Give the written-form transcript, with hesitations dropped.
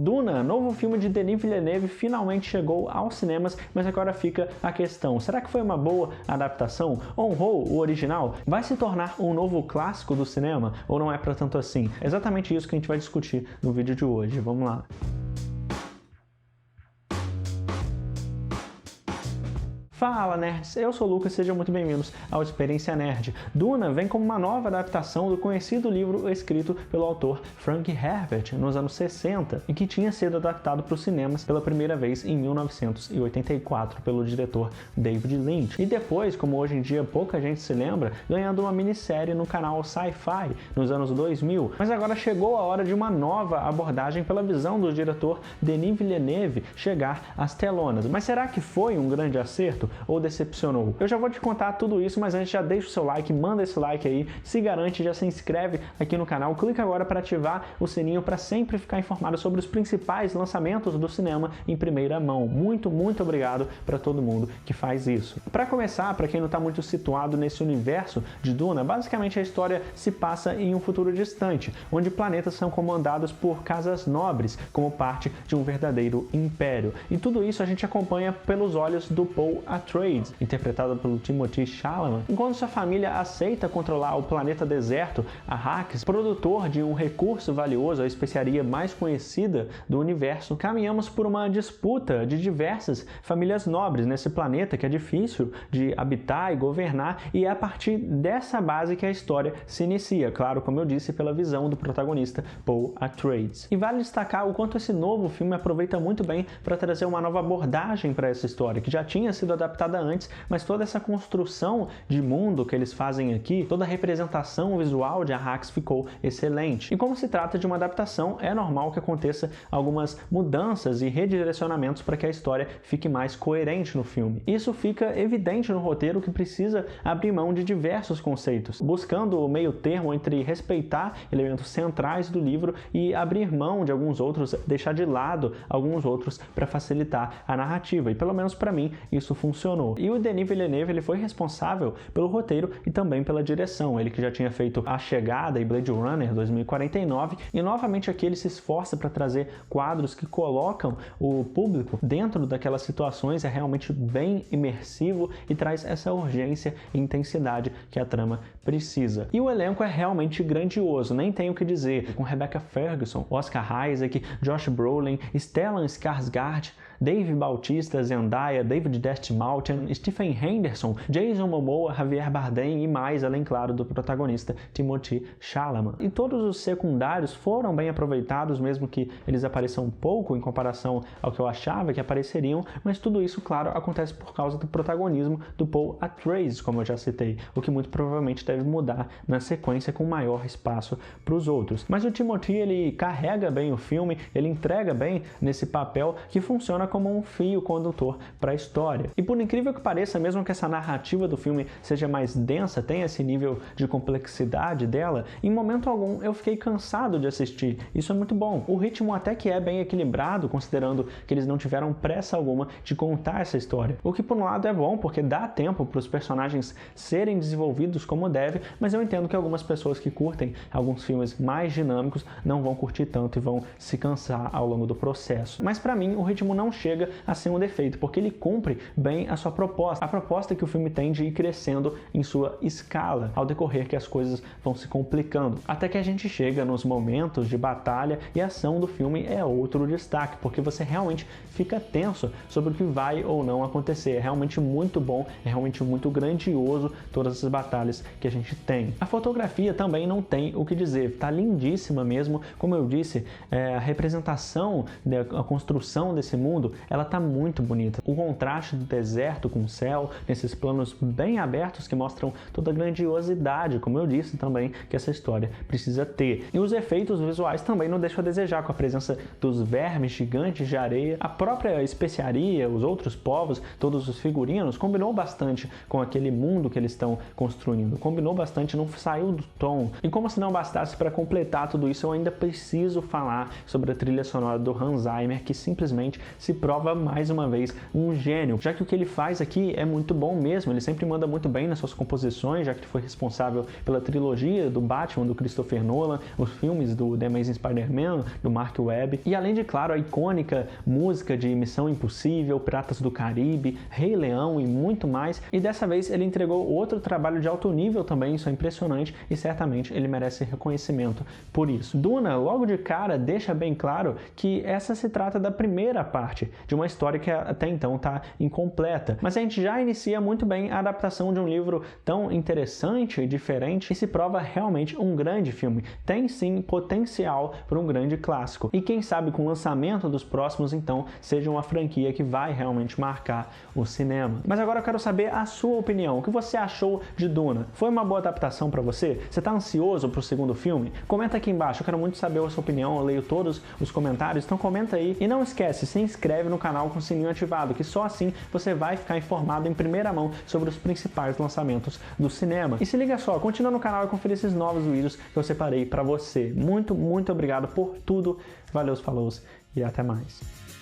Duna, novo filme de Denis Villeneuve, finalmente chegou aos cinemas, mas agora fica a questão: será que foi uma boa adaptação? Honrou o original? Vai se tornar um novo clássico do cinema? Ou não é pra tanto assim? É exatamente isso que a gente vai discutir no vídeo de hoje. Vamos lá. Fala nerds, eu sou o Lucas, sejam muito bem-vindos ao Experiência Nerd. Duna vem como uma nova adaptação do conhecido livro escrito pelo autor Frank Herbert nos anos 60 e que tinha sido adaptado para os cinemas pela primeira vez em 1984 pelo diretor David Lynch. E depois, como hoje em dia pouca gente se lembra, ganhando uma minissérie no canal Sci-Fi nos anos 2000. Mas agora chegou a hora de uma nova abordagem pela visão do diretor Denis Villeneuve chegar às telonas. Mas será que foi um grande acerto? Ou decepcionou? Eu já vou te contar tudo isso, mas antes já deixa o seu like, manda esse like aí, se garante, já se inscreve aqui no canal, clica agora para ativar o sininho para sempre ficar informado sobre os principais lançamentos do cinema em primeira mão. Muito obrigado para todo mundo que faz isso. Para começar, para quem não está muito situado nesse universo de Duna, basicamente a história se passa em um futuro distante, onde planetas são comandados por casas nobres, como parte de um verdadeiro império. E tudo isso a gente acompanha pelos olhos do Paul Atreides, interpretado pelo Timothée Chalamet. Enquanto sua família aceita controlar o planeta deserto, Arrakis, produtor de um recurso valioso, a especiaria mais conhecida do universo, caminhamos por uma disputa de diversas famílias nobres nesse planeta que é difícil de habitar e governar, e é a partir dessa base que a história se inicia, claro, como eu disse, pela visão do protagonista Paul Atreides. E vale destacar o quanto esse novo filme aproveita muito bem para trazer uma nova abordagem para essa história, que já tinha sido adaptada antes, mas toda essa construção de mundo que eles fazem aqui, toda a representação visual de Arrakis ficou excelente. E como se trata de uma adaptação, é normal que aconteça algumas mudanças e redirecionamentos para que a história fique mais coerente no filme. Isso fica evidente no roteiro, que precisa abrir mão de diversos conceitos, buscando o meio termo entre respeitar elementos centrais do livro e abrir mão de alguns outros, deixar de lado alguns outros para facilitar a narrativa. E pelo menos para mim isso funcionou. E o Denis Villeneuve ele foi responsável pelo roteiro e também pela direção. Ele que já tinha feito A Chegada e Blade Runner 2049, e novamente aqui ele se esforça para trazer quadros que colocam o público dentro daquelas situações, é realmente bem imersivo e traz essa urgência e intensidade que a trama precisa. E o elenco é realmente grandioso, nem tenho o que dizer, com Rebecca Ferguson, Oscar Isaac, Josh Brolin, Stellan Skarsgård, Dave Bautista, Zendaya, David Dastmalchian, Stephen Henderson, Jason Momoa, Javier Bardem e mais, além, claro, do protagonista Timothée Chalamet. E todos os secundários foram bem aproveitados, mesmo que eles apareçam pouco em comparação ao que eu achava que apareceriam, mas tudo isso, claro, acontece por causa do protagonismo do Paul Atreides, como eu já citei, o que muito provavelmente deve mudar na sequência com maior espaço para os outros. Mas o Timothée, ele carrega bem o filme, ele entrega bem nesse papel que funciona como um fio condutor para a história. E por incrível que pareça, mesmo que essa narrativa do filme seja mais densa, tenha esse nível de complexidade dela, em momento algum eu fiquei cansado de assistir. Isso é muito bom. O ritmo até que é bem equilibrado, considerando que eles não tiveram pressa alguma de contar essa história. O que por um lado é bom, porque dá tempo para os personagens serem desenvolvidos como deve, mas eu entendo que algumas pessoas que curtem alguns filmes mais dinâmicos não vão curtir tanto e vão se cansar ao longo do processo. Mas para mim o ritmo não chega a ser um defeito, porque ele cumpre bem a sua proposta. A proposta que o filme tem de ir crescendo em sua escala, ao decorrer que as coisas vão se complicando. Até que a gente chega nos momentos de batalha e a ação do filme é outro destaque, porque você realmente fica tenso sobre o que vai ou não acontecer. É realmente muito bom, é realmente muito grandioso todas essas batalhas que a gente tem. A fotografia também não tem o que dizer, tá lindíssima mesmo. Como eu disse, a representação, a construção desse mundo, ela tá muito bonita. O contraste do deserto com o céu, nesses planos bem abertos que mostram toda a grandiosidade, como eu disse também, que essa história precisa ter. E os efeitos visuais também não deixam a desejar, com a presença dos vermes gigantes de areia, a própria especiaria, os outros povos, todos os figurinos, combinou bastante com aquele mundo que eles estão construindo. Combinou bastante, não saiu do tom. E como se não bastasse, para completar tudo isso, eu ainda preciso falar sobre a trilha sonora do Hans Zimmer, que simplesmente se prova mais uma vez um gênio, já que o que ele faz aqui é muito bom mesmo, ele sempre manda muito bem nas suas composições, já que ele foi responsável pela trilogia do Batman, do Christopher Nolan, os filmes do The Amazing Spider-Man, do Mark Webb, e além de, claro, a icônica música de Missão Impossível, Piratas do Caribe, Rei Leão e muito mais, e dessa vez ele entregou outro trabalho de alto nível também, isso é impressionante, e certamente ele merece reconhecimento por isso. Duna, logo de cara, deixa bem claro que essa se trata da primeira parte de uma história que até então está incompleta, mas a gente já inicia muito bem a adaptação de um livro tão interessante e diferente e se prova realmente um grande filme. Tem sim potencial para um grande clássico, e quem sabe com o lançamento dos próximos então seja uma franquia que vai realmente marcar o cinema. Mas agora eu quero saber a sua opinião, o que você achou de Duna? Foi uma boa adaptação para você? Você está ansioso para o segundo filme? Comenta aqui embaixo, eu quero muito saber a sua opinião, eu leio todos os comentários, então comenta aí. E não esquece, se inscreve no canal com o sininho ativado, que só assim você vai ficar informado em primeira mão sobre os principais lançamentos do cinema. E se liga só, continua no canal e confira esses novos vídeos que eu separei para você. Muito obrigado por tudo, valeu, falou e até mais.